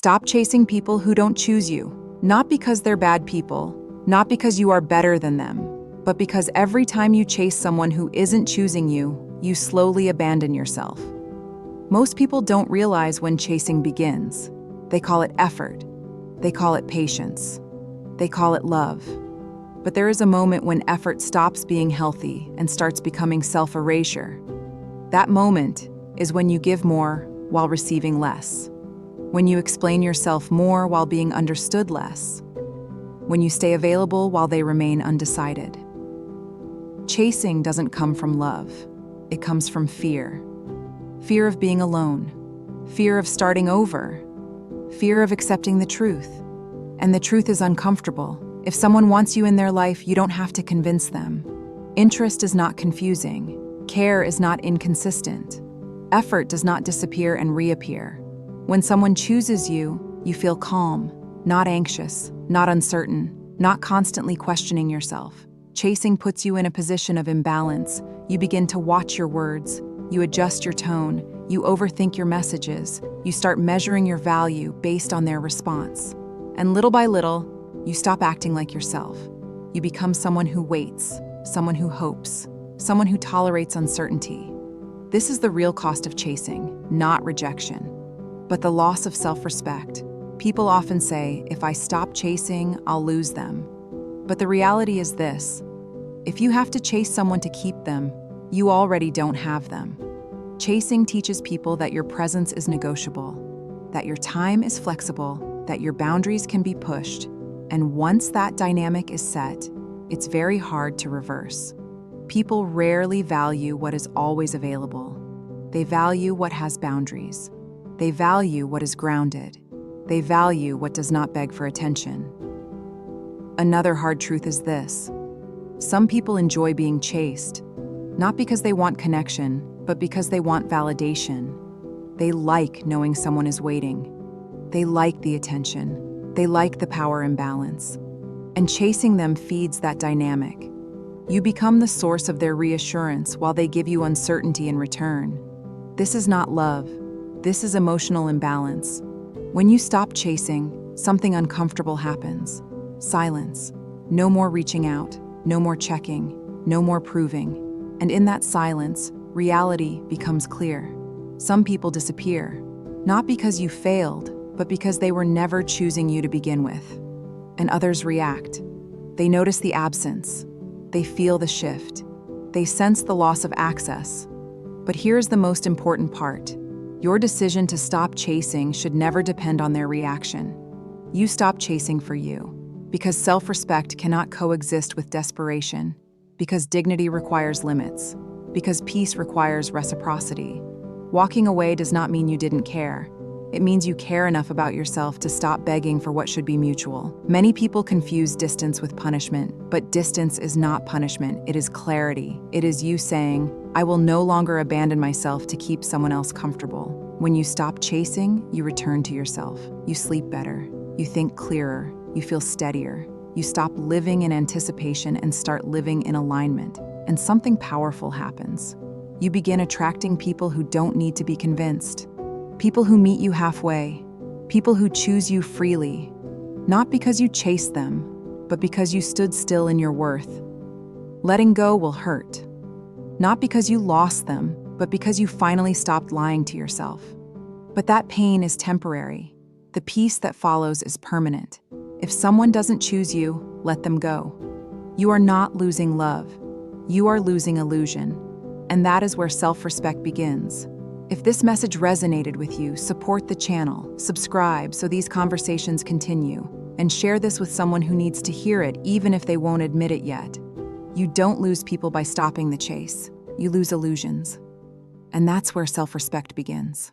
Stop chasing people who don't choose you, not because they're bad people, not because you are better than them, but because every time you chase someone who isn't choosing you, you slowly abandon yourself. Most people don't realize when chasing begins. They call it effort. They call it patience. They call it love. But there is a moment when effort stops being healthy and starts becoming self-erasure. That moment is when you give more while receiving less. When you explain yourself more while being understood less. When you stay available while they remain undecided. Chasing doesn't come from love. It comes from fear. Fear of being alone. Fear of starting over. Fear of accepting the truth. And the truth is uncomfortable. If someone wants you in their life, you don't have to convince them. Interest is not confusing. Care is not inconsistent. Effort does not disappear and reappear. When someone chooses you, you feel calm, not anxious, not uncertain, not constantly questioning yourself. Chasing puts you in a position of imbalance. You begin to watch your words. You adjust your tone. You overthink your messages. You start measuring your value based on their response. And little by little, you stop acting like yourself. You become someone who waits, someone who hopes, someone who tolerates uncertainty. This is the real cost of chasing, not rejection, but the loss of self-respect. People often say, if I stop chasing, I'll lose them. But the reality is this: if you have to chase someone to keep them, you already don't have them. Chasing teaches people that your presence is negotiable, that your time is flexible, that your boundaries can be pushed, and once that dynamic is set, it's very hard to reverse. People rarely value what is always available. They value what has boundaries. They value what is grounded. They value what does not beg for attention. Another hard truth is this: some people enjoy being chased, not because they want connection, but because they want validation. They like knowing someone is waiting. They like the attention. They like the power imbalance. And chasing them feeds that dynamic. You become the source of their reassurance while they give you uncertainty in return. This is not love. This is emotional imbalance. When you stop chasing, something uncomfortable happens. Silence. No more reaching out. No more checking. No more proving. And in that silence, reality becomes clear. Some people disappear, not because you failed, but because they were never choosing you to begin with. And others react. They notice the absence. They feel the shift. They sense the loss of access. But here's the most important part. Your decision to stop chasing should never depend on their reaction. You stop chasing for you, because self-respect cannot coexist with desperation, because dignity requires limits, because peace requires reciprocity. Walking away does not mean you didn't care. It means you care enough about yourself to stop begging for what should be mutual. Many people confuse distance with punishment, but distance is not punishment, it is clarity. It is you saying, I will no longer abandon myself to keep someone else comfortable. When you stop chasing, you return to yourself. You sleep better. You think clearer. You feel steadier. You stop living in anticipation and start living in alignment. And something powerful happens. You begin attracting people who don't need to be convinced. People who meet you halfway. People who choose you freely. Not because you chased them, but because you stood still in your worth. Letting go will hurt. Not because you lost them, but because you finally stopped lying to yourself. But that pain is temporary. The peace that follows is permanent. If someone doesn't choose you, let them go. You are not losing love. You are losing illusion. And that is where self-respect begins. If this message resonated with you, support the channel, subscribe so these conversations continue, and share this with someone who needs to hear it even if they won't admit it yet. You don't lose people by stopping the chase. You lose illusions. And that's where self-respect begins.